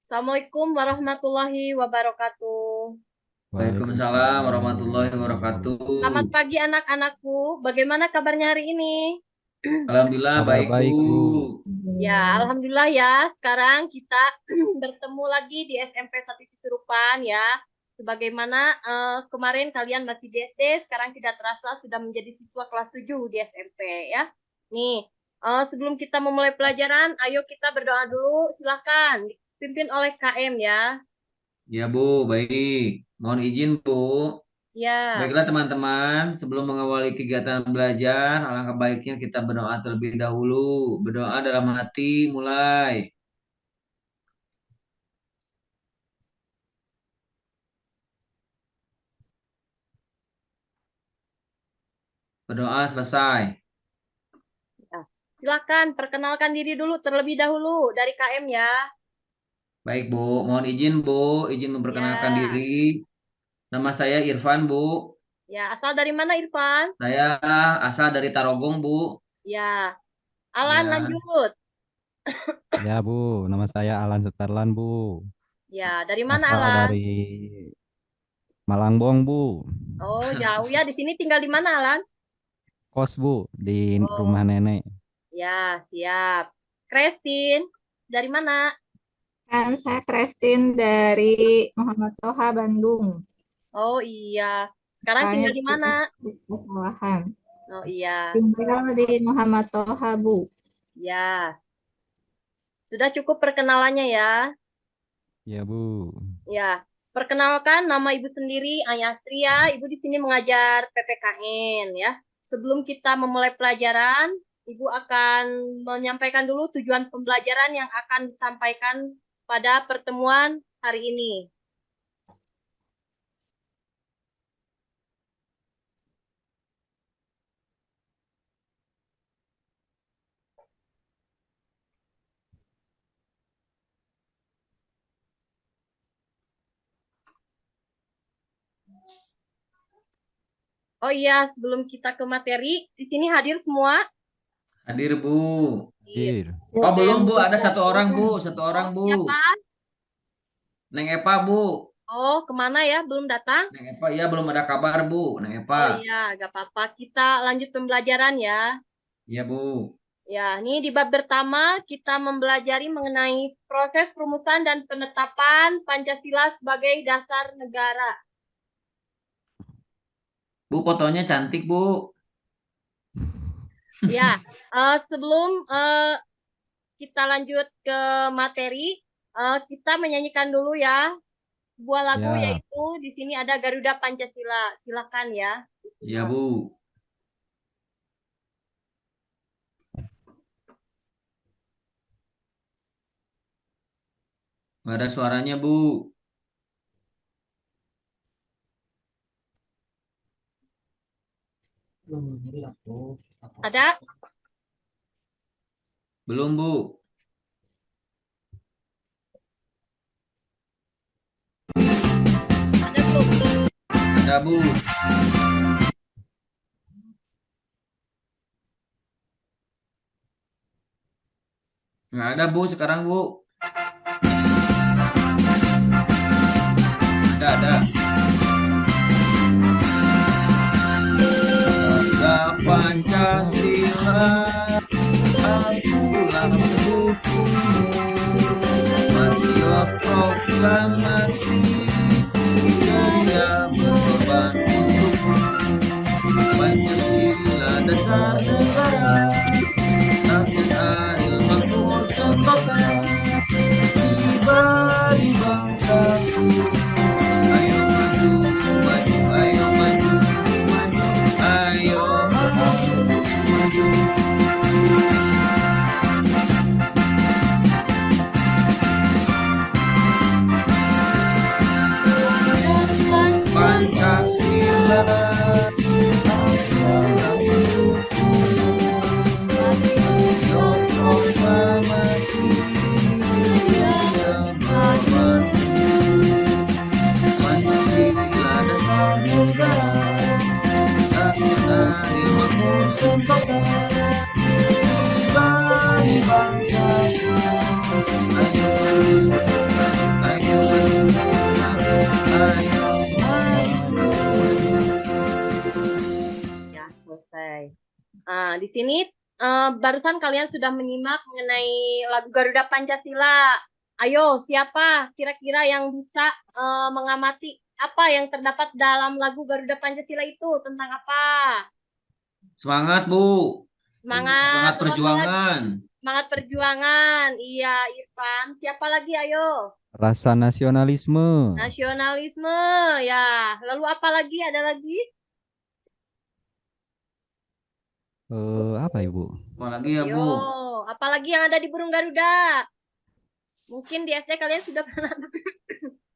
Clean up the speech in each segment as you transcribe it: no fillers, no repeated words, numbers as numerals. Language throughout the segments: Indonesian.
Assalamualaikum warahmatullahi wabarakatuh. Waalaikumsalam warahmatullahi wabarakatuh. Selamat pagi anak-anakku. Bagaimana kabarnya hari ini? Alhamdulillah Kabar baik Bu. baik, Bu. Ya, alhamdulillah ya. Sekarang kita bertemu lagi di SMP 1 Cisurupan ya. Sebagaimana kemarin kalian masih di SD, sekarang tidak terasa sudah menjadi siswa kelas 7 di SMP ya. Nih, sebelum kita memulai pelajaran, ayo kita berdoa dulu. Silahkan dipimpin oleh KM ya. Ya Bu, baik. Mohon izin Bu. Ya. Baiklah teman-teman, sebelum mengawali kegiatan belajar, alangkah baiknya kita berdoa terlebih dahulu. Berdoa dalam hati, mulai. Berdoa selesai. Nah, silakan perkenalkan diri dulu terlebih dahulu dari KM ya. Baik Bu, mohon izin Bu, izin memperkenalkan Ya, diri. Nama saya Irfan Bu. ya asal dari mana Irfan? Saya asal dari Tarogong Bu. Ya, Alan Ya, lanjut. Ya, Bu. Nama saya Alan Sutarlan, Bu. Ya, dari mana Asal Alan? dari Malangbong, Bu. Oh, jauh ya. Di sini tinggal di mana Alan? Kos, Bu, di rumah Oh, nenek. ya, siap. Kristin, dari mana? Kan saya Kristin dari Muhammad Toha Bandung. Oh iya. Sekarang Soalnya tinggal di di mana? kesalahan. Oh iya. Tinggal di Muhammad Toha, Bu. Ya, sudah cukup perkenalannya ya. Ya, Bu. Ya, perkenalkan nama Ibu sendiri Ayastri ya. Ibu di sini mengajar PPKN ya. Sebelum kita memulai pelajaran, Ibu akan menyampaikan dulu tujuan pembelajaran yang akan disampaikan pada pertemuan hari ini. Oh iya, sebelum kita ke materi, di sini hadir semua? hadir Bu. Hadir. Dir. Oh Siapa belum yang Bu, ada buka satu orang suaranya? Bu, satu orang Oh, Bu. siapa? Neng Epa Bu. Oh, kemana ya? Belum datang? Neng Epa, ya belum ada kabar Bu. Neng Epa. Oh iya, gak apa-apa. Kita lanjut pembelajaran ya. Iya Bu. Ya, ini di bab pertama kita mempelajari mengenai proses perumusan dan penetapan Pancasila sebagai dasar negara. Bu fotonya cantik Bu. Ya, sebelum kita lanjut ke materi, kita menyanyikan dulu ya sebuah lagu Ya, yaitu di sini ada Garuda Pancasila. Silakan ya. Iya Bu. Nggak ada suaranya Bu. Ada? Belum Bu. Ada belum? Ada Bu. Nggak ada Bu sekarang Bu. Ada. Bangga Pancasila, akulah pendukungmu. Marilah proklamasi, ceria berkorban untukmu. Pancasila dasar negara, akan adil makmur sejahtera. Bagi bangsaku, ayo maju, maju, ayo maju, maju, ayo maju, maju. sini barusan kalian sudah menyimak mengenai lagu Garuda Pancasila. Ayo, siapa kira-kira yang bisa mengamati apa yang terdapat dalam lagu Garuda Pancasila itu? Tentang apa? Semangat, Bu. Semangat, Semangat tentang apa lagi? perjuangan. Semangat perjuangan. Iya, Irfan. Siapa lagi? Ayo. Rasa nasionalisme. Nasionalisme. Ya. Lalu apa lagi? Ada lagi? Apa Ibu? Apalagi ya, Yo, Bu? apalagi yang ada di burung Garuda? Mungkin di SD kalian sudah pernah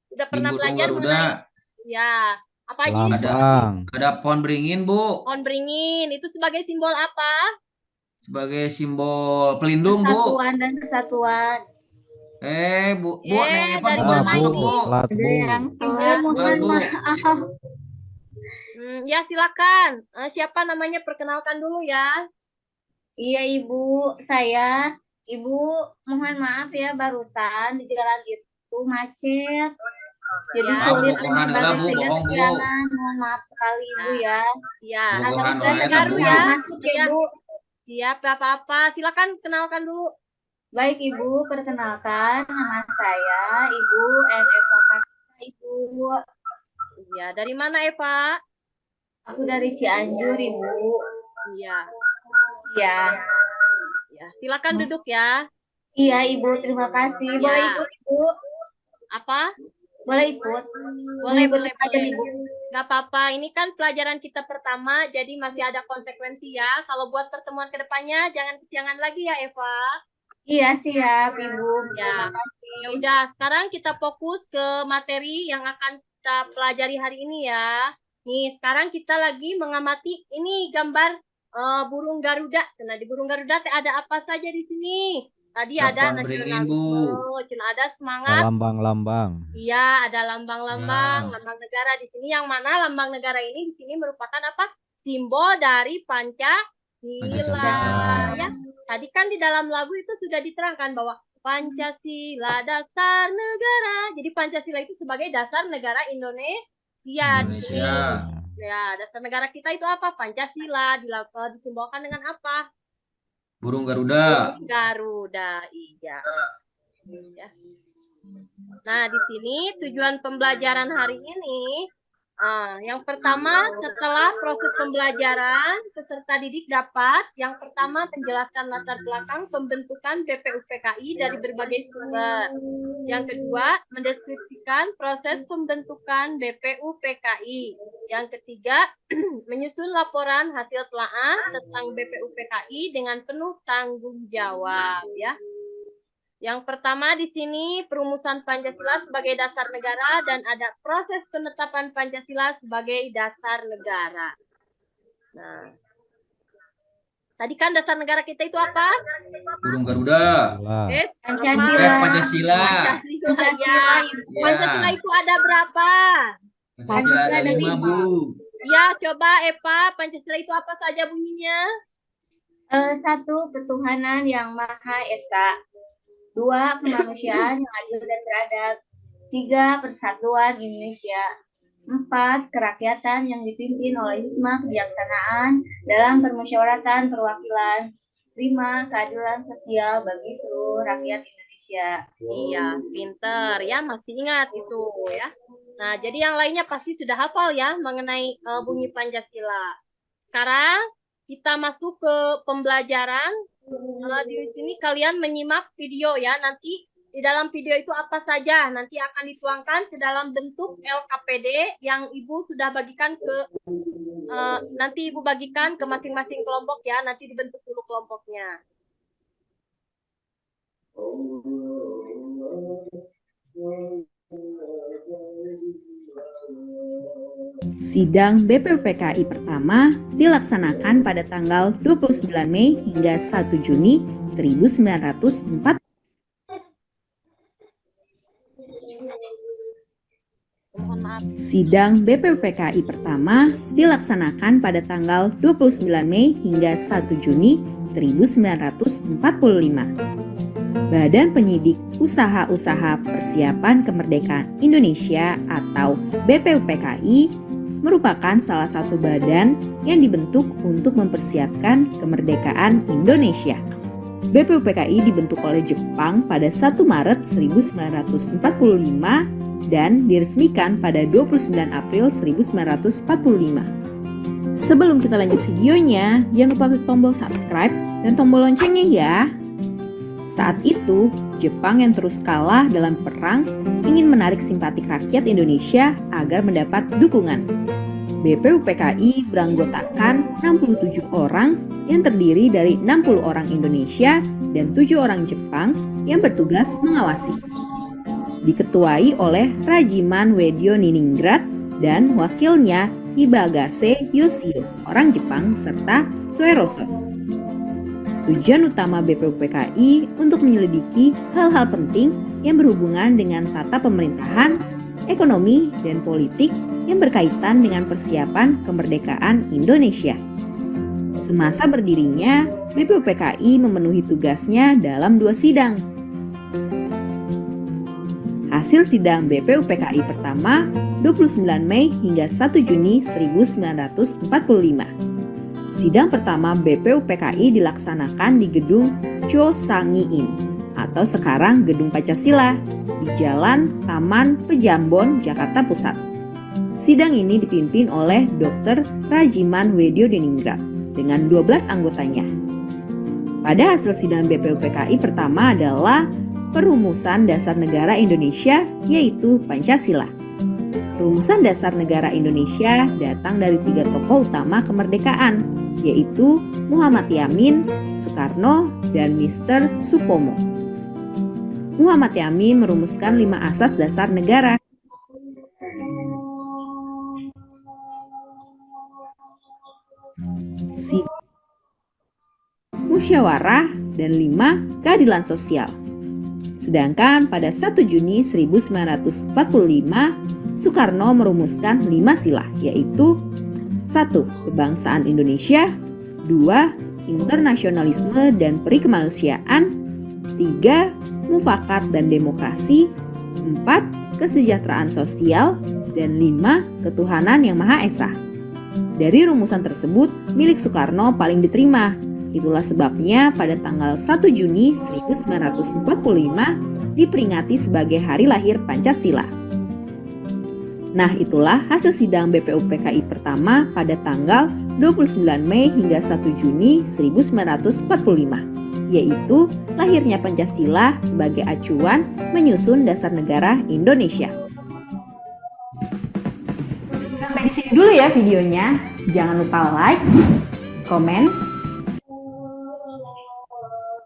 Di burung belajar Garuda mengenai ya. Apa aja? Lambang. ada pohon beringin, Bu. Pohon beringin itu sebagai simbol apa? Sebagai simbol pelindung, Bu. Persatuan dan kesatuan. Bu, Neng Eva dari Bu baru mana masuk, ini? Bu. Telat, Ada Bu. yang Ya. telat, mohon Telat, Bu. maaf. Ya silakan. Siapa namanya? Perkenalkan dulu ya. Iya Ibu, saya. Ibu, mohon maaf ya barusan di jalan itu macet. Jadi Ya. sulit Bohong dengan lah, berbagai Bu, sega bohong, Bu. kesiangan. Mohon maaf sekali Ibu ya. Ya. Bu, Alhamdulillah bohong, dapat baru Bu. ya. masuk ya Iya. Bu. Siap, gak apa-apa. Silakan kenalkan dulu. Baik Ibu, perkenalkan nama saya Ibu Eva Kartika Ibu. Ya, dari mana Eva? Aku dari Cianjur Ibu. Iya. Iya. Ya, silakan duduk ya. Iya Ibu, terima kasih. Boleh Ya. ikut Ibu? Apa? Boleh ikut? Boleh, Ikut boleh, aja boleh. Ibu. Gak apa-apa, ini kan pelajaran kita pertama, jadi masih ada konsekuensi ya. Kalau buat pertemuan kedepannya, jangan kesiangan lagi ya, Eva. Iya siap Ibu. Ya. Terima kasih. Ya udah, sekarang kita fokus ke materi yang akan kita pelajari hari ini ya. Nih, sekarang kita lagi mengamati ini gambar burung Garuda. Nah, di burung Garuda ada apa saja di sini? Tadi ada Pohon beringin, Bu. nasionalisme, ada semangat. Lambang-lambang. Iya, ada lambang-lambang, Ya. lambang negara di sini. Yang mana lambang negara ini di sini merupakan apa? Simbol dari Pancasila. Pancasila. Ya, tadi kan di dalam lagu itu sudah diterangkan bahwa Pancasila dasar negara. Jadi Pancasila itu sebagai dasar negara Indonesia. Di sini. Indonesia. Ya, dasar negara kita itu apa? Pancasila. Disimbolkan dengan apa? Burung Garuda. Garuda, iya. Ya. Nah, di sini tujuan pembelajaran hari ini, yang pertama setelah proses pembelajaran, peserta didik dapat yang pertama menjelaskan latar belakang pembentukan BPUPKI dari berbagai sumber. Yang kedua, mendeskripsikan proses pembentukan BPUPKI. Yang ketiga, menyusun laporan hasil telaah tentang BPUPKI dengan penuh tanggung jawab ya. Yang pertama di sini perumusan Pancasila sebagai dasar negara dan ada proses penetapan Pancasila sebagai dasar negara. Nah, tadi kan dasar negara kita itu apa? Burung Garuda. Yes, Pancasila. Pancasila. Pancasila Ya. Ibu. Pancasila itu ada berapa? Pancasila ada ada 5, lima. Bu. Ya, coba Eva, Pancasila itu apa saja bunyinya? 1. Ketuhanan yang Maha Esa. 2. Kemanusiaan yang adil dan beradab. 3. Persatuan Indonesia. 4. Kerakyatan yang dipimpin oleh hikmah kebijaksanaan dalam permusyawaratan perwakilan. 5. Keadilan sosial bagi seluruh rakyat Indonesia. Iya, pinter ya, masih ingat itu ya. Nah, jadi yang lainnya pasti sudah hafal ya mengenai bunyi Pancasila. Sekarang kita masuk ke pembelajaran. Di sini kalian menyimak video ya. Nanti di dalam video itu apa saja nanti akan dituangkan ke dalam bentuk LKPD yang Ibu sudah bagikan ke nanti Ibu bagikan ke masing-masing kelompok ya. Nanti dibentuk dulu kelompoknya. Sidang BPUPKI pertama dilaksanakan pada tanggal 29 Mei hingga 1 Juni 1940. Mohon maaf. Sidang BPUPKI pertama dilaksanakan pada tanggal 29 Mei hingga 1 Juni 1945. Badan Penyidik Usaha-Usaha Persiapan Kemerdekaan Indonesia atau BPUPKI merupakan salah satu badan yang dibentuk untuk mempersiapkan kemerdekaan Indonesia. BPUPKI dibentuk oleh Jepang pada 1 Maret 1945 dan diresmikan pada 29 April 1945. Sebelum kita lanjut videonya, jangan lupa klik tombol subscribe dan tombol loncengnya ya. Saat itu, Jepang yang terus kalah dalam perang ingin menarik simpati rakyat Indonesia agar mendapat dukungan. BPUPKI beranggotakan 67 orang yang terdiri dari 60 orang Indonesia dan 7 orang Jepang yang bertugas mengawasi. Diketuai oleh Rajiman Wedyo Niningrat dan wakilnya Hibagase Yoshio, orang Jepang, serta Sueroso. Tujuan utama BPUPKI untuk menyelidiki hal-hal penting yang berhubungan dengan tata pemerintahan, ekonomi, dan politik yang berkaitan dengan persiapan kemerdekaan Indonesia. Semasa berdirinya, BPUPKI memenuhi tugasnya dalam 2 sidang. Hasil sidang BPUPKI pertama 29 Mei hingga 1 Juni 1945. Sidang pertama BPUPKI dilaksanakan di Gedung Chosangiin atau sekarang Gedung Pancasila di Jalan Taman Pejambon, Jakarta Pusat. Sidang ini dipimpin oleh Dr. Rajiman Wedyo Diningrat dengan 12 anggotanya. Pada hasil sidang BPUPKI pertama adalah Perumusan Dasar Negara Indonesia, yaitu Pancasila. Rumusan Dasar Negara Indonesia datang dari 3 tokoh utama kemerdekaan, yaitu Muhammad Yamin, Soekarno, dan Mr. Supomo. Muhammad Yamin merumuskan 5 asas dasar negara. Musyawarah, dan 5 keadilan sosial. Sedangkan pada 1 Juni 1945, Soekarno merumuskan 5 sila, yaitu 1. Kebangsaan Indonesia, 2. Internasionalisme dan peri kemanusiaan, 3. Mufakat dan demokrasi, 4. Kesejahteraan sosial, dan 5. Ketuhanan yang Maha Esa. Dari rumusan tersebut, milik Soekarno paling diterima. Itulah sebabnya pada tanggal 1 Juni 1945 diperingati sebagai hari lahir Pancasila. Nah, itulah hasil sidang BPUPKI pertama pada tanggal 29 Mei hingga 1 Juni 1945, yaitu lahirnya Pancasila sebagai acuan menyusun dasar negara Indonesia. Sampai di sini dulu ya videonya. Jangan lupa like, komen.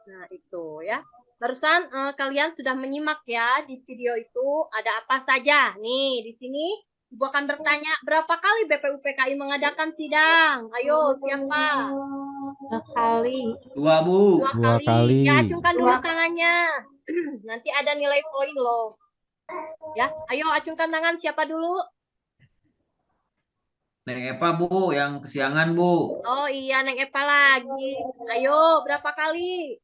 Nah, itu ya. Barusan kalian sudah menyimak ya di video itu ada apa saja. Nih, di sini Ibu akan bertanya berapa kali BPUPKI mengadakan sidang? Ayo, siapa? 2 kali. 2, Bu. 2 2 kali. Ya, acungkan dulu tangannya. Nanti ada nilai poin loh. Ya, ayo acungkan tangan siapa dulu? Neng Epa, Bu, yang kesiangan, Bu. Oh iya, Neng Epa lagi. Ayo, berapa kali?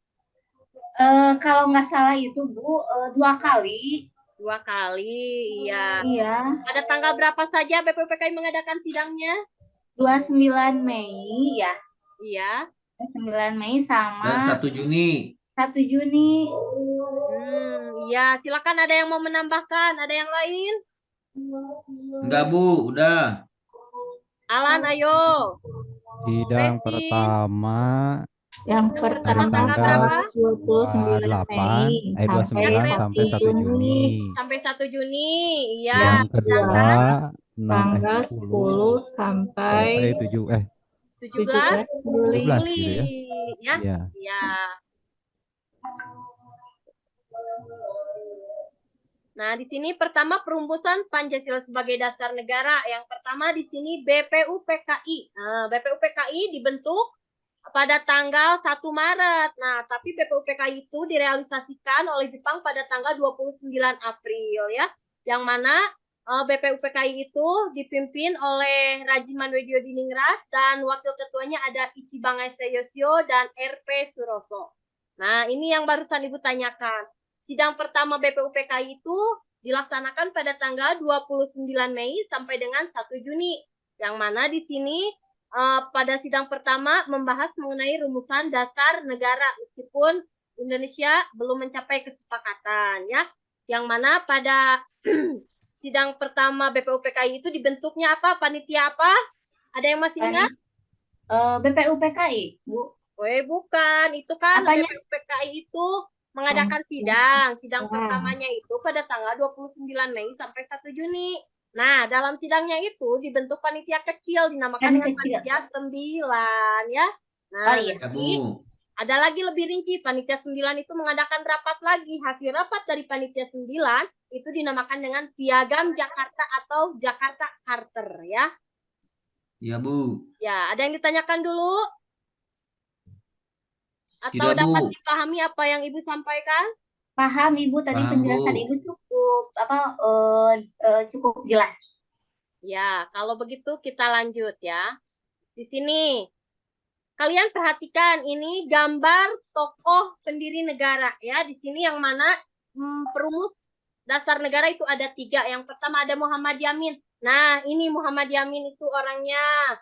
Kalau nggak salah itu Bu, 2 kali. 2 kali, iya. Iya, Pada tanggal berapa saja BPUPKI mengadakan sidangnya? 29 Mei ya. Iya. 29 Mei Dan sama 1 Juni. 1 Juni. Iya, silakan ada yang mau menambahkan, ada yang lain? Enggak, Bu, udah. Alan, ayo. Sidang Resti. pertama Yang dari tanggal tanggal berapa? 29 8, Mei 29 sampai 1 Juni. Sampai 1 Juni, iya. Yang kedua tanggal 10 10 sampai 7 17 Juli. 17 gitu ya. ya. Iya. Iya. Nah, di sini pertama perumusan Pancasila sebagai dasar negara. Yang pertama di sini BPUPKI. Nah, BPUPKI dibentuk pada tanggal 1 Maret. Nah, tapi BPUPKI itu direalisasikan oleh Jepang pada tanggal 29 April ya. Yang mana BPUPKI itu dipimpin oleh Rajiman Wedyo Diningrat dan wakil ketuanya ada Ichibagase Yoshio dan RP Suroso. Nah, ini yang barusan Ibu tanyakan. Sidang pertama BPUPKI itu dilaksanakan pada tanggal 29 Mei sampai dengan 1 Juni. Yang mana di sini pada sidang pertama membahas mengenai rumusan dasar negara meskipun Indonesia belum mencapai kesepakatan ya. Yang mana pada sidang pertama BPUPKI itu dibentuknya apa? Panitia apa? Ada yang masih ingat? BPUPKI, Bu. Bukan. Itu kan Apanya? BPUPKI itu mengadakan sidang. Sidang pertamanya itu pada tanggal 29 Mei sampai 1 Juni. Nah, dalam sidangnya itu dibentuk panitia kecil dinamakan dengan panitia 9 ya. Nah, Ya, Bu. ada lagi lebih rinci, panitia 9 itu mengadakan rapat lagi. Hasil rapat dari panitia 9 itu dinamakan dengan Piagam Jakarta atau Jakarta Charter ya. Ya, Bu. Ya, ada yang ditanyakan dulu? Atau Tidak, dapat Bu. dipahami apa yang Ibu sampaikan? Paham Ibu, tadi Paham, penjelasan Bu. Ibu cukup jelas. Ya, kalau begitu kita lanjut ya. Di sini kalian perhatikan ini gambar tokoh pendiri negara ya. Di sini yang mana perumus dasar negara itu ada 3. Yang pertama ada Muhammad Yamin. Nah, ini Muhammad Yamin itu orangnya.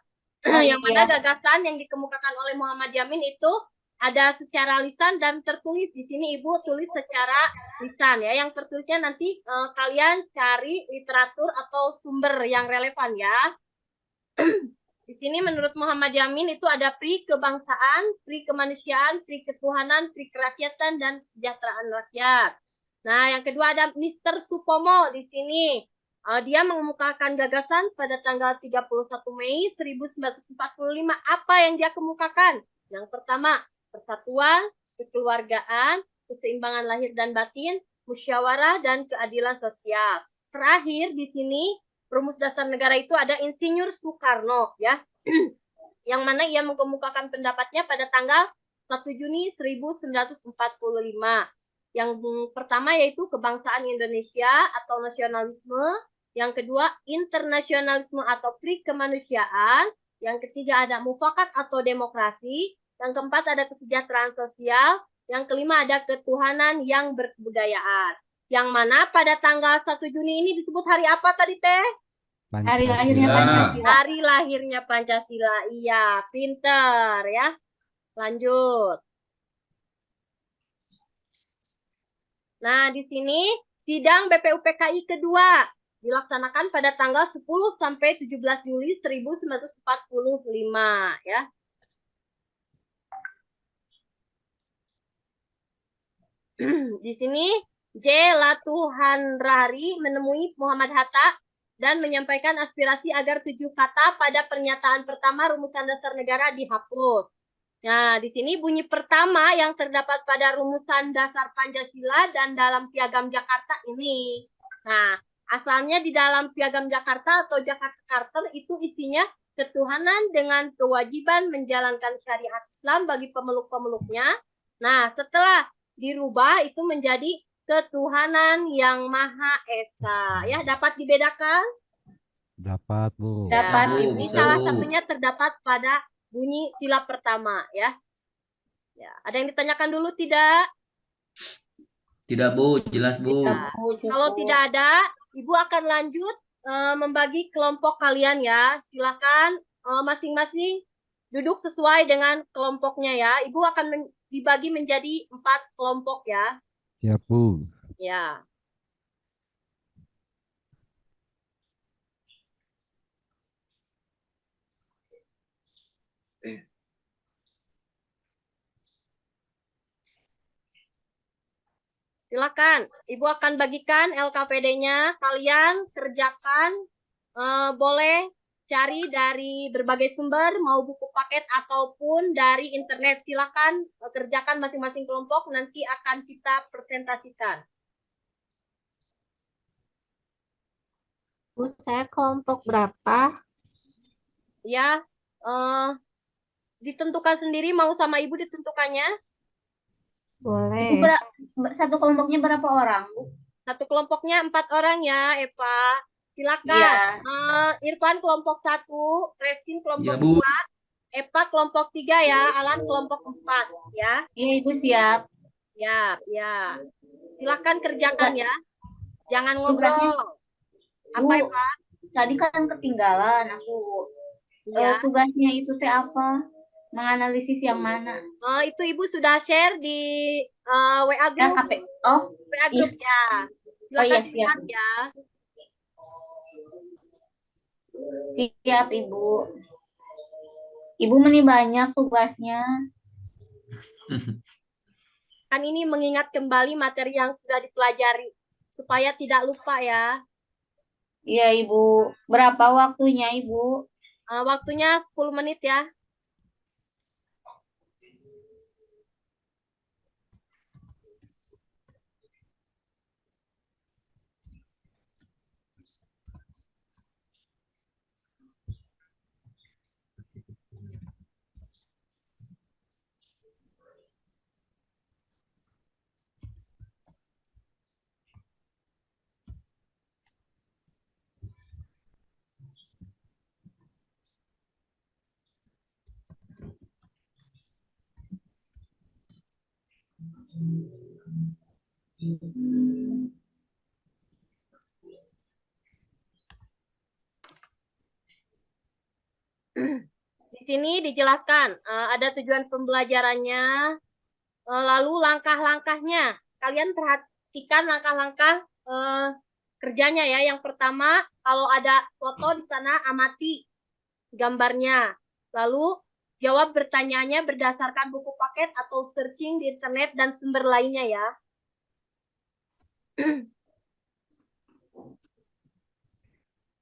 Yang mana gagasan yang dikemukakan oleh Muhammad Yamin itu ada secara lisan dan tertulis. Di sini Ibu tulis secara lisan ya. Yang tertulisnya nanti kalian cari literatur atau sumber yang relevan ya. Di sini menurut Muhammad Yamin itu ada pri kebangsaan, pri kemanusiaan, pri ketuhanan, pri kerakyatan, dan kesejahteraan rakyat. Nah, yang kedua ada Mr. Supomo di sini. Dia mengemukakan gagasan pada tanggal 31 Mei 1945. Apa yang dia kemukakan? Yang pertama, persatuan, kekeluargaan, keseimbangan lahir dan batin, musyawarah, dan keadilan sosial. Terakhir di sini, rumus dasar negara itu ada Insinyur Soekarno ya. Yang mana ia mengemukakan pendapatnya pada tanggal 1 Juni 1945. Yang pertama yaitu kebangsaan Indonesia atau nasionalisme. Yang kedua, internasionalisme atau pri kemanusiaan. Yang ketiga ada mufakat atau demokrasi. Yang keempat ada kesejahteraan sosial. Yang kelima ada ketuhanan yang berkebudayaan. Yang mana pada tanggal 1 Juni ini disebut hari apa tadi Teh? Hari lahirnya Pancasila. Hari lahirnya Pancasila. Iya, pinter ya. Lanjut. Nah, di sini sidang BPUPKI kedua dilaksanakan pada tanggal 10 sampai 17 Juli 1945 ya. Di sini J. Latuhanrari menemui Muhammad Hatta dan menyampaikan aspirasi agar 7 kata pada pernyataan pertama rumusan dasar negara dihapus. Nah, di sini bunyi pertama yang terdapat pada rumusan dasar Pancasila dan dalam Piagam Jakarta ini. Nah, asalnya di dalam Piagam Jakarta atau Jakarta Charter itu isinya ketuhanan dengan kewajiban menjalankan syariat Islam bagi pemeluk-pemeluknya. Nah, setelah dirubah itu menjadi ketuhanan yang Maha Esa. Ya, dapat dibedakan? Dapat, Bu. Dapat, Ya, Ibu. ini salah satunya terdapat pada bunyi sila pertama ya. Ya, ada yang ditanyakan dulu tidak? Tidak, Bu. Jelas, Bu. Nah, kalau tidak ada, Ibu akan lanjut membagi kelompok kalian ya. Silakan masing-masing duduk sesuai dengan kelompoknya ya. Ibu akan dibagi menjadi 4 kelompok ya. Siap, Bu. Ya. Silakan, Ibu akan bagikan LKPD-nya. Kalian kerjakan, boleh cari dari berbagai sumber, mau buku paket ataupun dari internet. Silakan kerjakan masing-masing kelompok, nanti akan kita presentasikan. Bu, saya kelompok berapa? Ya, ditentukan sendiri, mau sama Ibu ditentukannya. Boleh. Satu kelompoknya berapa orang, Bu? Satu kelompoknya 4 orang ya, Eva. Silakan. Iya. Irfan kelompok 1, Restin kelompok Iya, Bu. 2, Eva kelompok 3 ya, Alan kelompok 4 ya. Iya, Ibu siap. Ya. Silakan kerjakan ya. Jangan Tugasnya, ngobrol. Apa Bu, Eva? tadi kan ketinggalan aku Iya. tugasnya itu teh apa? Menganalisis yang mana? Itu Ibu sudah share di WA Ya, group, Oh, WA iya. group ya. Oh iya, Silakan siap. lihat ya. Siap, Ibu. Ibu meni banyak tugasnya. Kan ini mengingat kembali materi yang sudah dipelajari supaya tidak lupa ya. Iya, Ibu. Berapa waktunya, Ibu? Waktunya 10 menit ya. Di sini dijelaskan ada tujuan pembelajarannya, lalu langkah-langkahnya. Kalian perhatikan langkah-langkah kerjanya ya. Yang pertama, kalau ada foto di sana amati gambarnya. Lalu jawab pertanyaannya berdasarkan buku paket atau searching di internet dan sumber lainnya ya.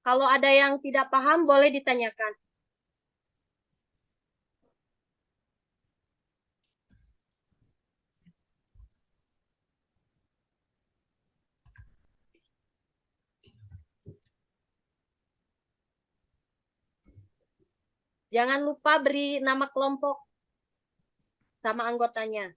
Kalau ada yang tidak paham boleh ditanyakan. Jangan lupa beri nama kelompok sama anggotanya.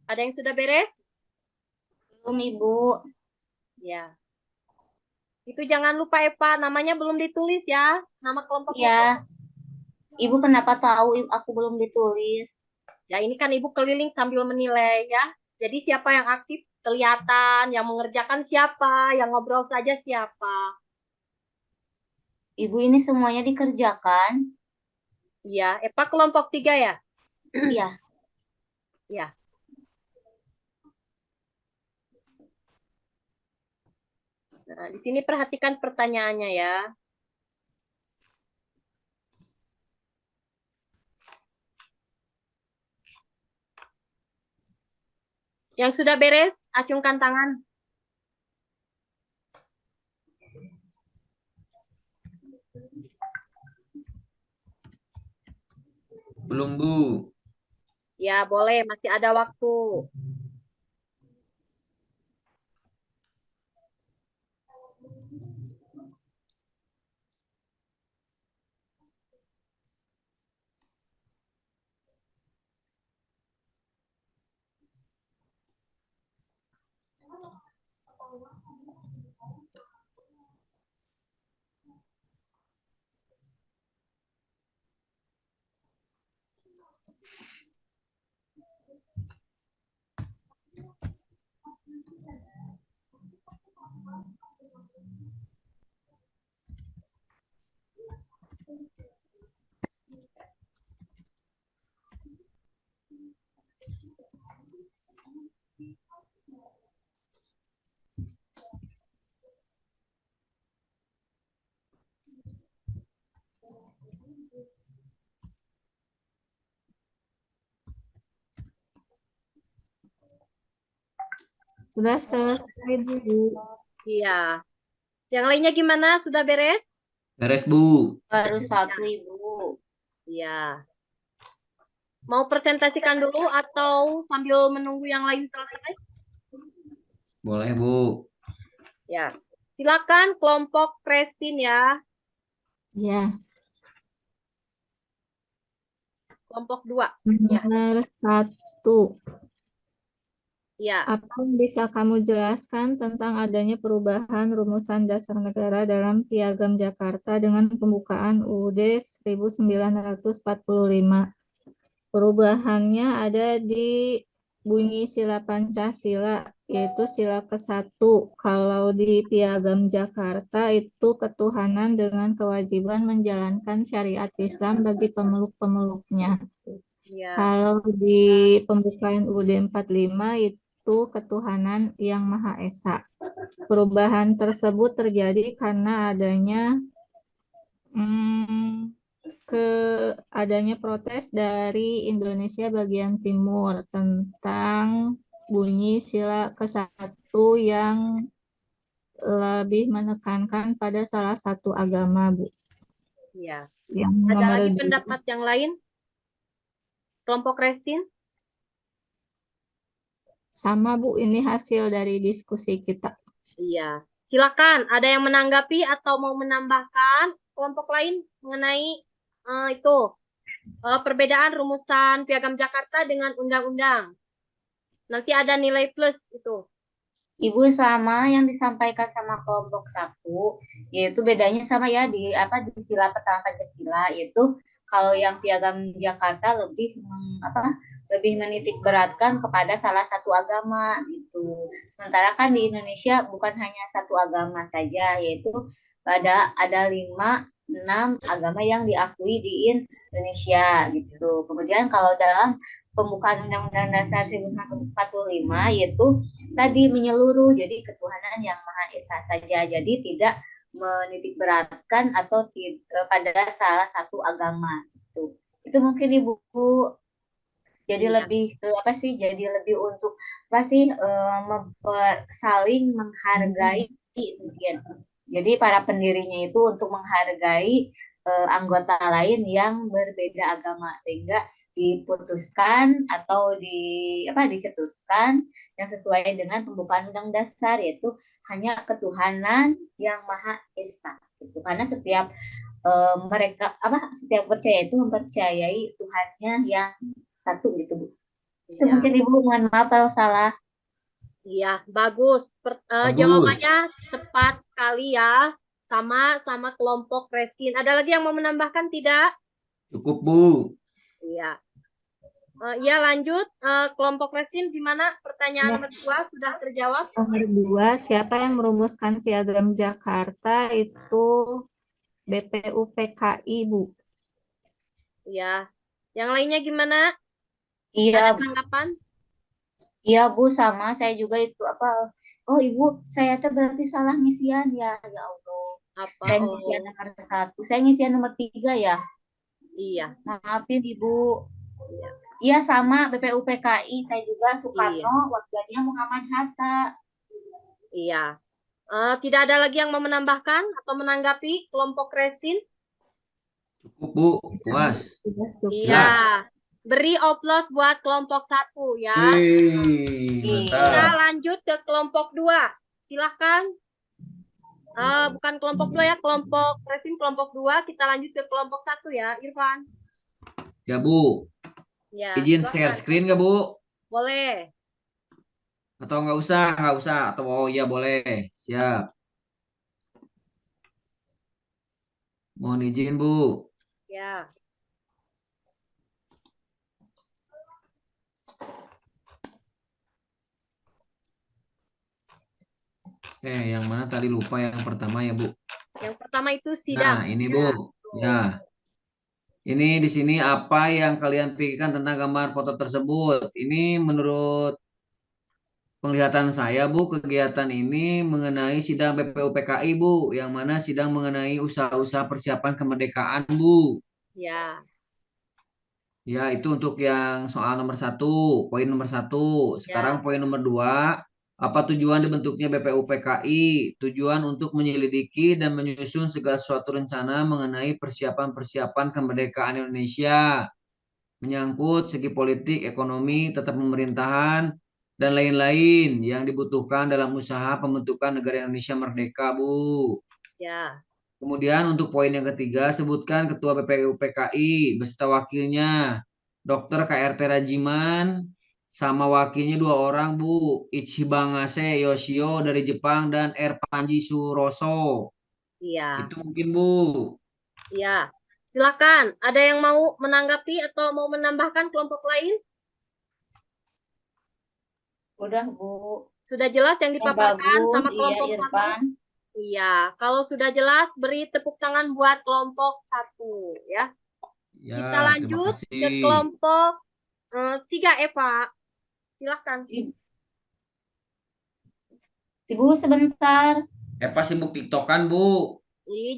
Ada yang sudah beres? Belum, Ibu. Ya. Itu jangan lupa Eva, namanya belum ditulis ya. Nama kelompoknya. Ya. Ibu kenapa tahu aku belum ditulis? Ya ini kan Ibu keliling sambil menilai ya. Jadi siapa yang aktif kelihatan, yang mengerjakan siapa, yang ngobrol saja siapa. Ibu ini semuanya dikerjakan? Iya, Eva kelompok 3 ya? Iya. Ya. Nah, di sini perhatikan pertanyaannya ya. Yang sudah beres, acungkan tangan. Belum, Bu. Ya, boleh, masih ada waktu. Sudah selesai, Bu. Iya. Yang lainnya gimana? Sudah beres? Beres, Bu. Baru satu, Ibu. Iya. Mau presentasikan dulu atau sambil menunggu yang lain selesai? Boleh, Bu. Ya. Silakan kelompok Prestin ya. Ya, Kelompok 2. Ya. nomor 1. Ya. Apa yang bisa kamu jelaskan tentang adanya perubahan rumusan dasar negara dalam Piagam Jakarta dengan pembukaan UUD 1945? Perubahannya ada di bunyi sila Pancasila, yaitu sila ke-1. Kalau di Piagam Jakarta itu ketuhanan dengan kewajiban menjalankan syariat Islam bagi pemeluk-pemeluknya. Ya. Kalau di pembukaan UUD 45 itu ketuhanan yang Maha Esa. Perubahan tersebut terjadi karena adanya adanya protes dari Indonesia bagian timur tentang bunyi sila ke-1 yang lebih menekankan pada salah satu agama, Bu. Ya. Yang Ada nomor lagi 2. pendapat yang lain? Kelompok Prestin? Sama, Bu, ini hasil dari diskusi kita. Iya. Silakan, ada yang menanggapi atau mau menambahkan kelompok lain mengenai itu perbedaan rumusan Piagam Jakarta dengan undang-undang. Nanti ada nilai plus itu. Ibu, sama yang disampaikan sama kelompok 1, yaitu bedanya sama ya di sila pertama Pancasila, yaitu kalau yang Piagam Jakarta lebih menitik beratkan kepada salah satu agama gitu. Sementara kan di Indonesia bukan hanya satu agama saja, yaitu ada 5-6 agama yang diakui di Indonesia gitu. Kemudian kalau dalam pembukaan Undang-Undang Dasar 1945 yaitu tadi menyeluruh, jadi ketuhanan yang Maha Esa saja, jadi tidak menitik beratkan atau pada salah satu agama itu mungkin Ibu. Jadi Iya. lebih ke jadi lebih untuk saling menghargai mungkin. Jadi para pendirinya itu untuk menghargai anggota lain yang berbeda agama, sehingga diputuskan atau dicetuskan yang sesuai dengan pembukaan undang dasar, yaitu hanya ketuhanan yang Maha Esa gitu. Karena setiap setiap percaya itu mempercayai Tuhannya yang satu gitu, Bu. Itu Iya. mungkin Ibu, mohon maaf kalau salah. Iya, bagus. Bagus. Jawabannya tepat sekali ya. Sama kelompok Prestin. Ada lagi yang mau menambahkan tidak? Cukup, Bu. Iya. Ya, lanjut. Kelompok Prestin gimana? Pertanyaan nomor 2 sudah terjawab? Nomor 2, siapa yang merumuskan Piagam Jakarta? Itu BPUPKI, Bu. Iya. Yang lainnya gimana? Iya, Ada tanggapan? iya Bu, sama saya juga itu Oh Ibu, saya tuh berarti salah ngisian ya. Ya Allah. Apa? Saya ngisian nomor 1. Saya ngisian nomor 3 ya. Iya. Maafin Ibu. Iya. Iya, sama BPUPKI. Saya juga Soekarno, wakilnya Muhammad Hatta. Iya. Tidak ada lagi yang mau menambahkan atau menanggapi kelompok Prestin? Cukup, Bu. Puas. Iya. Jelas. Beri oplos buat kelompok 1 ya. Wih, Kita mantap. lanjut ke kelompok 2. Silahkan. Bukan kelompok 2 ya, kelompok Prestin kelompok 2. Kita lanjut ke kelompok 1 ya, Irfan. Ya, Bu. Ya, Izin silakan. share screen nggak, Bu? Boleh. Atau nggak usah. Atau oh iya boleh. Siap. Mohon izin, Bu. Ya. Yang mana tadi lupa yang pertama ya, Bu? Yang pertama itu sidang. Nah, ini, Bu. Ya. Ini di sini apa yang kalian pikirkan tentang gambar foto tersebut? Ini menurut penglihatan saya, Bu, kegiatan ini mengenai sidang BPUPKI, Bu, yang mana sidang mengenai usaha-usaha persiapan kemerdekaan, Bu. Ya. Ya, itu untuk yang soal nomor 1, poin nomor 1. Sekarang poin nomor 2. Apa tujuan dibentuknya BPUPKI? Tujuan untuk menyelidiki dan menyusun segala suatu rencana mengenai persiapan-persiapan kemerdekaan Indonesia, menyangkut segi politik, ekonomi, tata pemerintahan, dan lain-lain yang dibutuhkan dalam usaha pembentukan negara Indonesia merdeka, Bu. Ya. Kemudian untuk poin yang ketiga, sebutkan Ketua BPUPKI beserta wakilnya, Dr. KRT Rajiman, sama wakilnya 2 orang, Bu. Ichibangase Yoshio dari Jepang dan R. Panji Suroso. Iya. Itu mungkin, Bu. Iya. Silakan. Ada yang mau menanggapi atau mau menambahkan kelompok lain? Udah, Bu. Sudah jelas yang dipaparkan Bagus, sama iya, kelompok satu? Irfan. Iya. Kalau sudah jelas, beri tepuk tangan buat kelompok 1 ya. Ya, Kita terima lanjut kasih. ke kelompok 3, Eva. Silakan. Ibu sebentar. Eva sibuk tiktokan, Bu.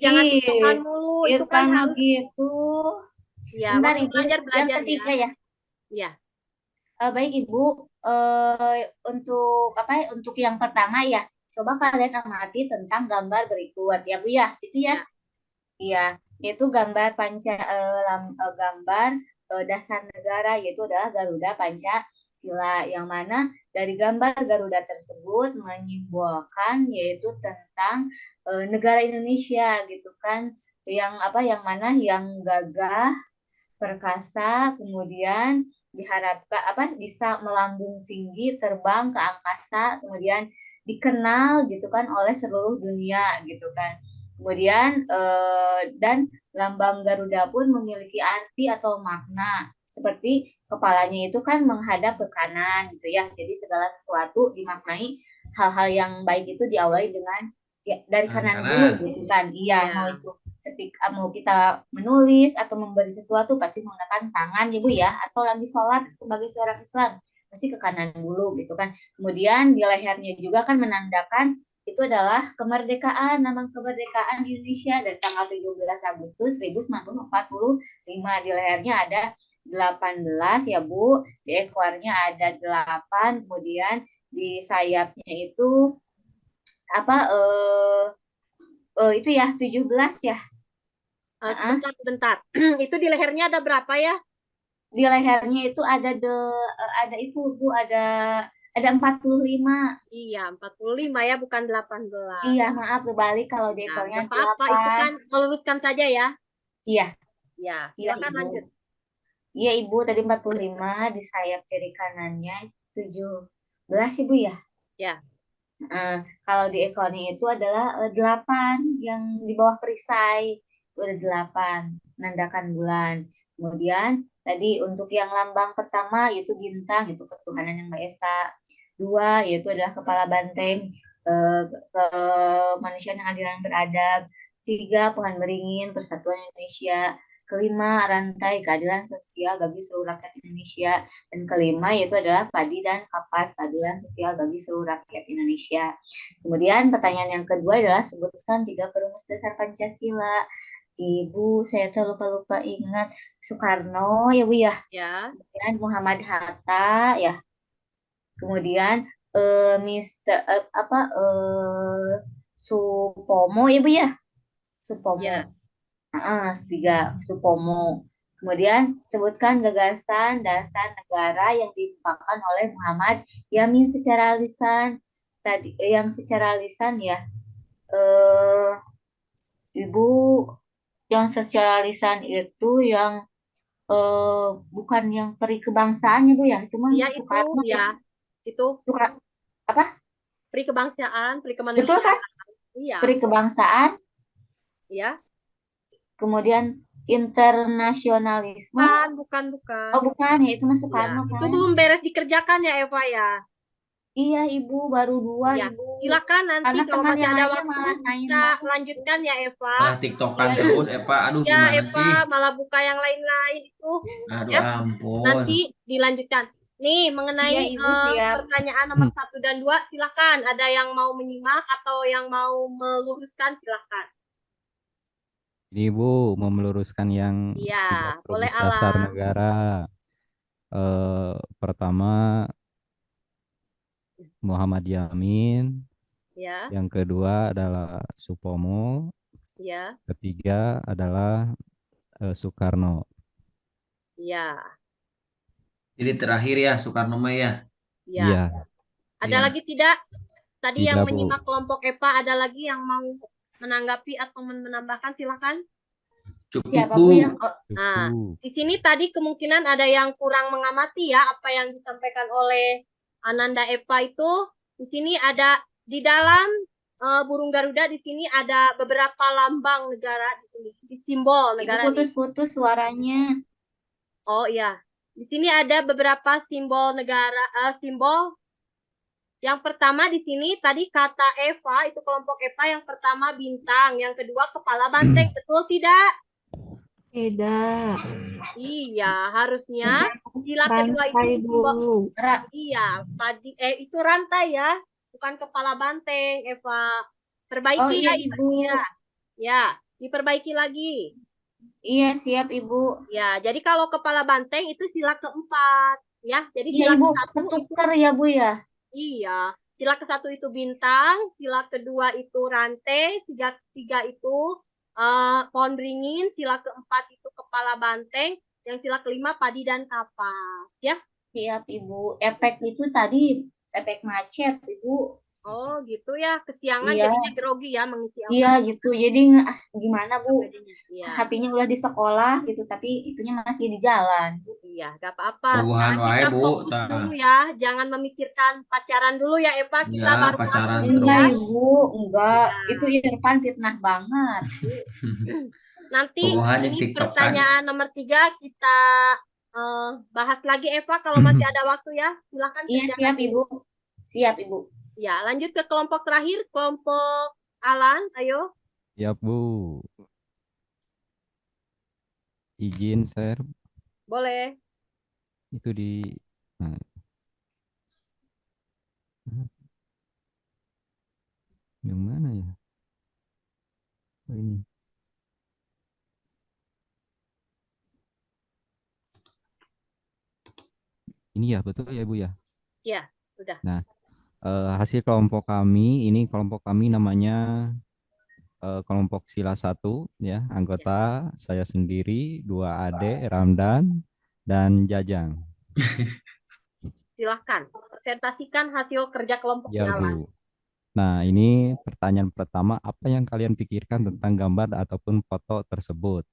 Jangan Ih, tiktokan mulu. Itu kan Irfan mah harus. gitu. Ya, Bentar, waktu Ibu. belajar Yang ya. ketiga ya. Iya. Baik, Ibu. Untuk apa ya? Untuk yang pertama ya, coba kalian amati tentang gambar berikut ya, Bu ya. Itu ya. Iya, yaitu gambar gambar dasar negara, yaitu adalah Garuda Pancasila, yang mana dari gambar Garuda tersebut menyimbolkan yaitu tentang negara Indonesia gitu kan, yang apa, yang mana yang gagah, perkasa, kemudian diharapkan apa bisa melambung tinggi, terbang ke angkasa, kemudian dikenal gitu kan oleh seluruh dunia gitu kan. Kemudian dan lambang Garuda pun memiliki arti atau makna seperti kepalanya itu kan menghadap ke kanan gitu ya. Jadi segala sesuatu dimaknai, hal-hal yang baik itu diawali dengan ya, dari kanan dulu gitu kan. Iya, mau itu ketika mau kita menulis atau memberi sesuatu pasti menggunakan tangan ibu ya, atau lagi sholat sebagai seorang Islam pasti ke kanan dulu gitu kan. Kemudian di lehernya juga kan menandakan itu adalah kemerdekaan, nama kemerdekaan Indonesia dari tanggal 17 Agustus 1945. Di lehernya ada 18 ya Bu, di ekornya ada 8, kemudian di sayapnya itu apa itu ya 17 ya. Sebentar. Itu di lehernya ada berapa ya? Di lehernya itu ada itu Bu, ada 45. Iya, 45 ya, bukan 18. Iya, maaf berbalik kalau di Nah, ekornya nggak apa-apa, itu kan 8. meluruskan saja ya. Iya, Ya, iya silakan Ibu. lanjut. Iya Ibu, tadi 45, di sayap kiri kanannya 17 Ibu ya. Ya. Kalau di ekornya itu adalah 8 yang di bawah perisai. Itu ada 8, menandakan bulan. Kemudian tadi untuk yang lambang pertama yaitu bintang, itu ketuhanan yang Maha Esa. 2 yaitu adalah kepala banteng, kemanusiaan yang adil dan beradab. 3 pohon beringin, persatuan Indonesia. Kelima, rantai keadilan sosial bagi seluruh rakyat Indonesia. Dan kelima yaitu adalah padi dan kapas, keadilan sosial bagi seluruh rakyat Indonesia. Kemudian pertanyaan yang kedua adalah sebutkan 3 perumus dasar Pancasila. Ibu, saya tuh lupa-lupa ingat. Soekarno ya Bu ya. Ya. Kemudian Muhammad Hatta ya. Kemudian Supomo ya Bu ya. Supomo. Ya. 3 Supomo. Kemudian sebutkan gagasan dasar negara yang diungkapkan oleh Muhammad Yamin secara lisan. Tadi yang secara lisan ya, Ibu, yang secara lisan itu yang bukan yang peri kebangsaan ya Bu ya, itu mah Iya, itu Soekarno ya. ya. Itu Apa? peri kebangsaan, peri Betul kan? kemanusiaan. Iya. Peri kebangsaan, Ya. kemudian internasionalisme. Bukan. Oh bukan ya, itu mah Ya. Soekarno Itu kan. belum beres dikerjakan ya, Eva ya. Iya Ibu, baru 2 Ya. Ibu. Silakan nanti Karena kalau teman masih yang ada lainnya waktu malah main kita banget. lanjutkan ya, Eva. Malah tiktokan Iya, terus, Eva. Aduh, Ya, gimana Eva sih? malah buka yang lain-lain itu. Aduh, Ya. ampun. Nanti dilanjutkan. Nih, mengenai Iya Ibu, siap. pertanyaan nomor 1 dan 2, silakan. Ada yang mau menyimak atau yang mau meluruskan, silakan. Ini Bu mau meluruskan yang Iya, 3 boleh perumus dasar Alam. negara. Pertama Muhammad Yamin. Ya, Yang kedua adalah Supomo. ya, Ketiga adalah Soekarno. ya, Jadi terakhir ya Soekarno mah ya. ya. Iya, Ada Iya. lagi tidak? Tadi yang tidak Bu. menyimak kelompok EPA ada lagi yang mau menanggapi atau menambahkan, silakan. Cukup Siapa Bu. Bu yang Nah, Cukup. di sini tadi kemungkinan ada yang kurang mengamati ya apa yang disampaikan oleh Ananda Eva itu. Di sini ada di dalam burung Garuda di sini ada beberapa lambang negara di sini, di simbol Ibu negara nih. putus-putus suaranya. Oh iya, di sini ada beberapa simbol negara, simbol. Yang pertama di sini tadi kata Eva itu kelompok Eva yang pertama bintang, yang kedua kepala banteng, betul tidak? Tidak. Iya, harusnya sila kedua itu Rantai simbol. dulu. Iya, itu rantai ya, bukan kepala banteng, Eva. Oh Perbaiki iya ya, Ibu. ya, diperbaiki lagi. Iya siap Ibu. Ya, jadi kalau kepala banteng itu sila keempat, ya. Jadi Iya sila Ibu, ke-1 itu, ketuker ya Bu ya. iya, sila ke-1 itu bintang, sila kedua itu rantai, sila ketiga itu pohon beringin, sila keempat itu kepala banteng, yang sila kelima padi dan kapas, ya. Siap Ibu. Efek itu tadi efek macet Ibu. Oh, gitu ya. Kesiangan Iya, jadinya grogi ya mengisi iya gitu. Jadi gimana Bu? APD-nya. Iya, Hatinya udah di sekolah gitu, tapi itunya masih di jalan. iya, gak apa-apa. Tuhan Sekarang wae kita Bu. fokus Tah. dulu ya. Jangan memikirkan pacaran dulu ya, Eva. Kita Ya, baru pacaran mulai Enggak ya. terus. Ibu, enggak. Iya. Itu Irfan fitnah banget. Nanti Bohongan ini TikTok kan. pertanyaan nomor 3 kita bahas lagi, Eva. Kalau masih ada waktu ya, silakan Iya kerjakan siap dulu. Ibu. Siap Ibu. Ya, lanjut ke kelompok terakhir, kelompok Alan. Ayo. Ya Bu. Izin share Boleh. itu di nah, yang mana ya? Oh, ini. Ini ya betul ya Bu ya. Ya, sudah. Nah, hasil kelompok kami ini kelompok kami namanya kelompok Sila 1 ya. Anggota saya sendiri, 2 Ade, Ramdan dan Jajang. Silahkan. Presentasikan hasil kerja kelompoknya Ya Alan. Bu. Nah, ini pertanyaan pertama, apa yang kalian pikirkan tentang gambar ataupun foto tersebut?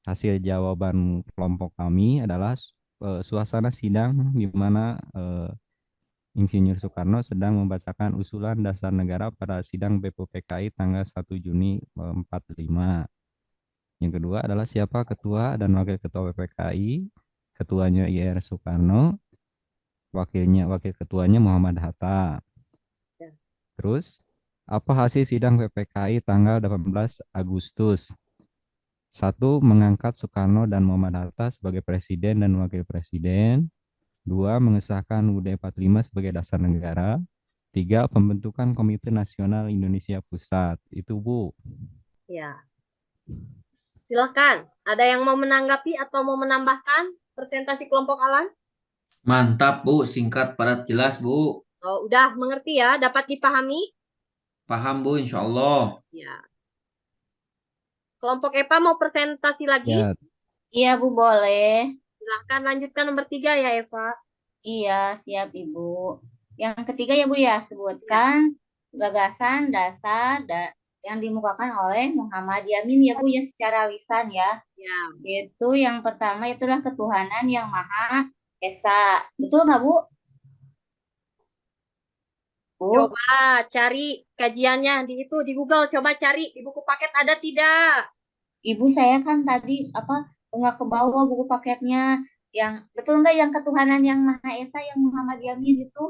Hasil jawaban kelompok kami adalah suasana sidang di mana Insinyur Soekarno sedang membacakan usulan dasar negara pada sidang BPUPKI tanggal 1 Juni 45. Yang kedua adalah siapa ketua dan wakil ketua BPKI? Ketuanya IR Soekarno, wakil ketuanya Muhammad Hatta. Ya. Terus, apa hasil sidang PPKI tanggal 18 Agustus? 1. Mengangkat Soekarno dan Muhammad Hatta sebagai presiden dan wakil presiden. 2. Mengesahkan UUD 45 sebagai dasar negara. 3. Pembentukan Komite Nasional Indonesia Pusat. Itu Bu. Ya. Silakan. Ada yang mau menanggapi atau mau menambahkan presentasi kelompok Alan? Mantap Bu, singkat padat jelas Bu. Oh, udah mengerti ya, dapat dipahami? Paham Bu, insya Allah. Ya. Kelompok EPA mau presentasi lagi? Ya, Iya Bu boleh. Silahkan lanjutkan nomor 3 ya, Eva. Iya siap Ibu. Yang ketiga ya Bu ya, sebutkan gagasan dasar yang dimukakan oleh Muhammad Yamin ya Bu ya secara lisan ya. Ya. Yaitu yang pertama itulah ketuhanan yang Maha Esa. Betul nggak Bu? Bu, Coba cari kajiannya di Google, coba cari di buku paket ada tidak? Ibu saya kan tadi nggak ke bawah buku paketnya. Yang betul nggak yang ketuhanan yang Maha Esa yang Muhammad Yamin itu?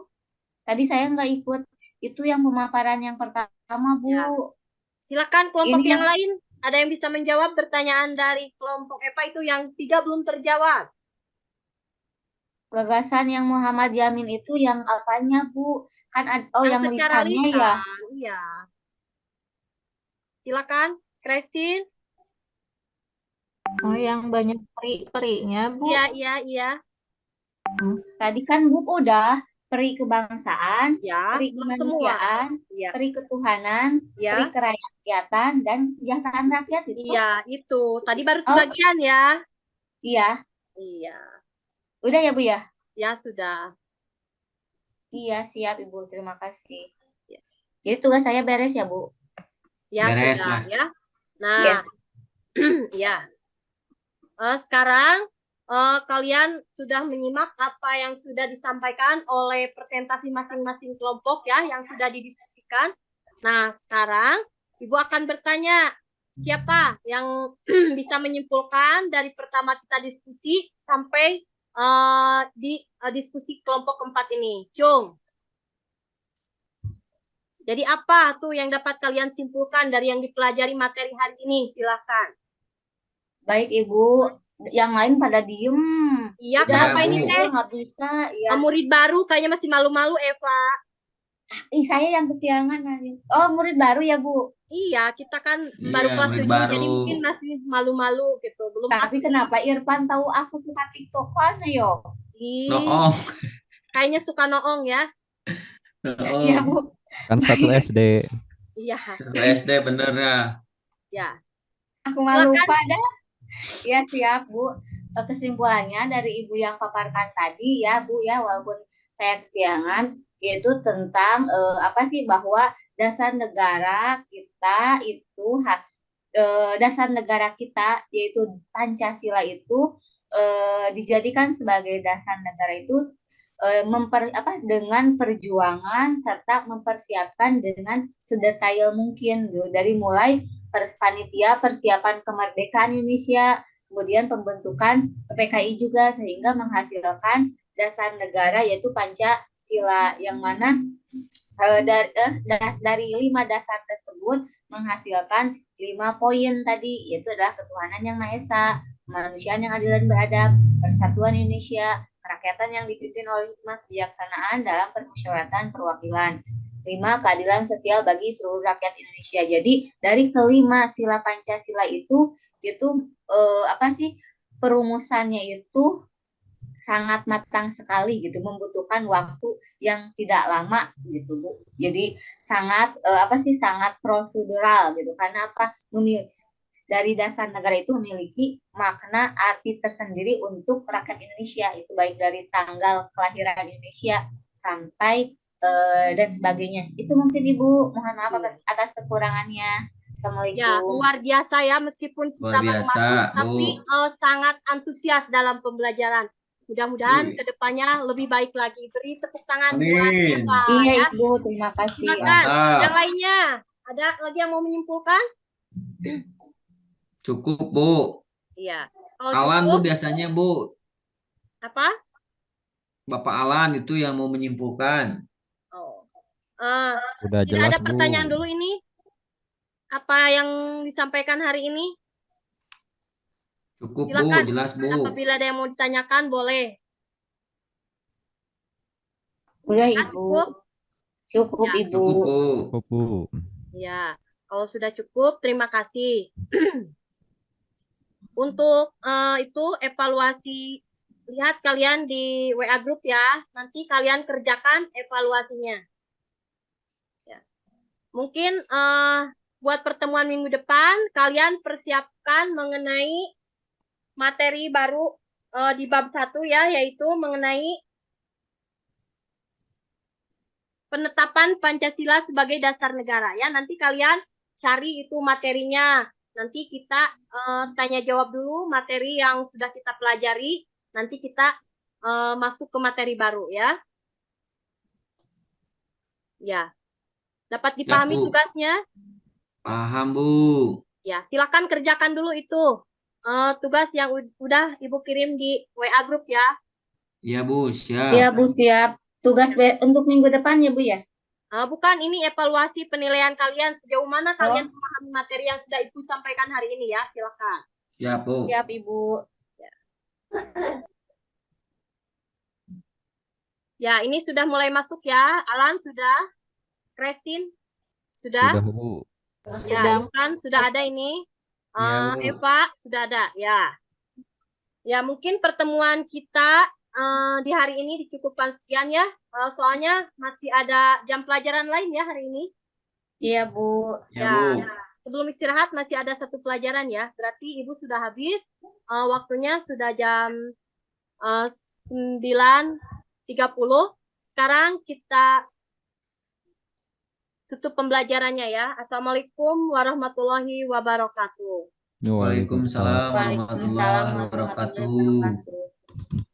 Tadi saya nggak ikut. Itu yang pemaparan yang pertama Bu. Ya. Silakan kelompok Ini yang lain. Ada yang bisa menjawab pertanyaan dari kelompok EPA itu yang 3 belum terjawab. gagasan yang Muhammad Yamin itu yang apanya Bu? Kan yang secara lisannya ya. lisan, iya. Silakan, Christine. Oh, yang banyak peri-perinya, Bu. Iya. Tadi kan Bu udah peri kebangsaan, Ya, peri belum semua. kemanusiaan, Ya, peri ketuhanan, peri ya, kerakyatan, dan kesejahteraan rakyat itu. iya, itu. Tadi baru Oh, sebagian ya. iya. Iya, Udah ya, Bu ya? ya sudah. Iya, siap, Ibu. Terima kasih. Ya, Jadi tugas saya beres ya, Bu? ya Beres sudah lah. ya. Nah, Yes. ya. Sekarang kalian sudah menyimak apa yang sudah disampaikan oleh presentasi masing-masing kelompok ya, yang sudah didiskusikan. Nah, sekarang Ibu akan bertanya, siapa yang bisa menyimpulkan dari pertama kita diskusi sampai di diskusi kelompok keempat ini? Cung. Jadi apa tuh yang dapat kalian simpulkan dari yang dipelajari materi hari ini? Silakan. Baik, Ibu. Yang lain pada diem. Iya, Udah, kenapa Ya, ini Bu. teh? nggak bisa. Ya. Murid baru kayaknya masih malu-malu, Eva. Saya yang kesiangan nanti. Oh, murid baru ya, Bu? Iya, kita kan baru Iya, kelas murid 7, jadi baru. mungkin masih malu-malu gitu. Belum Tapi kenapa Irfan tahu aku suka TikTokan, yo? Noong. kayaknya suka noong ya. Iya, Noong. Bu. Kan satu SD. Iya, Satu SD bener ya. ya. Aku nggak Silakan. lupa dah. Ya, siap, Bu. Kesimpulannya dari Ibu yang paparkan tadi ya, Bu ya, walaupun saya kesiangan, yaitu tentang apa sih, bahwa dasar negara kita itu dasar negara kita yaitu Pancasila itu dijadikan sebagai dasar negara itu dengan perjuangan serta mempersiapkan dengan sedetail mungkin gitu. Dari mulai panitia persiapan kemerdekaan Indonesia, kemudian pembentukan PKI juga, sehingga menghasilkan dasar negara yaitu Pancasila, yang mana dari 5 dasar tersebut menghasilkan 5 poin tadi, yaitu adalah ketuhanan yang Maha Esa, kemanusiaan yang adil dan beradab, persatuan Indonesia, kerakyatan yang dipimpin oleh hikmah kebijaksanaan dalam permusyawaratan perwakilan. 5. Keadilan sosial bagi seluruh rakyat Indonesia. Jadi dari kelima sila Pancasila itu apa sih, perumusannya itu sangat matang sekali gitu, membutuhkan waktu yang tidak lama gitu, Bu. Jadi sangat sangat prosedural gitu. Karena apa? Dari dasar negara itu memiliki makna arti tersendiri untuk rakyat Indonesia, itu baik dari tanggal kelahiran Indonesia sampai dan sebagainya. Itu mungkin, Ibu, mohon maaf atas kekurangannya. Assalamualaikum. Ya, luar biasa ya, meskipun kita Luar baru biasa, masuk, Bu. tapi sangat antusias dalam pembelajaran. Mudah-mudahan kedepannya lebih baik lagi. Beri tepuk tangan buat Amin. Eva. Iya, Ya. Ibu, terima kasih. Silakan. Mantap. Yang lainnya, ada lagi yang mau menyimpulkan? Cukup, Bu. Iya. Kalau Alan, Bu, cukup, biasanya, Bu. apa? Bapak Alan itu yang mau menyimpulkan. Oh. Udah Tidak jelas, ada pertanyaan Bu. dulu ini? Apa yang disampaikan hari ini? Cukup, Silakan. Bu. Jelas, Bu. Apabila ada yang mau ditanyakan, boleh. Udah, Ya, Ibu. cukup? Cukup, Ya. Ibu. Cukup, Bu. Cukup, Bu. Ya, kalau sudah cukup, terima kasih. Untuk itu evaluasi, lihat kalian di WA Group ya. Nanti kalian kerjakan evaluasinya. Ya. Mungkin buat pertemuan minggu depan, kalian persiapkan mengenai materi baru di bab 1 ya, yaitu mengenai penetapan Pancasila sebagai dasar negara ya. Nanti kalian cari itu materinya. Nanti kita tanya jawab dulu materi yang sudah kita pelajari. Nanti kita masuk ke materi baru ya. Ya. Dapat dipahami Bu. tugasnya? Paham, Bu. Ya, silakan kerjakan dulu itu tugas yang udah Ibu kirim di WA Group ya. Iya, Bu. Siap. Iya, Bu, siap. Tugas untuk minggu depan ya, Bu ya? Bukan, ini evaluasi penilaian kalian sejauh mana kalian memahami materi yang sudah Ibu sampaikan hari ini ya. Silakan. Siap, Bu. Siap, Ibu. Ya, ini sudah mulai masuk ya. Alan sudah? Christine sudah? Sudah, Bu. Ya, Irfan sudah ada ini. Iya, Bu. Eva sudah ada. Ya. Ya, mungkin pertemuan kita di hari ini dicukupkan sekian ya. Soalnya masih ada jam pelajaran lain ya hari ini. Iya, Bu. Ya, Ya, Bu. sebelum istirahat masih ada satu pelajaran ya. Berarti Ibu sudah habis. Waktunya sudah jam 9.30. Sekarang kita tutup pembelajarannya ya. Assalamualaikum warahmatullahi wabarakatuh. Waalaikumsalam Waalaikumsalam warahmatullahi warahmatullahi wabarakatuh. wabarakatuh.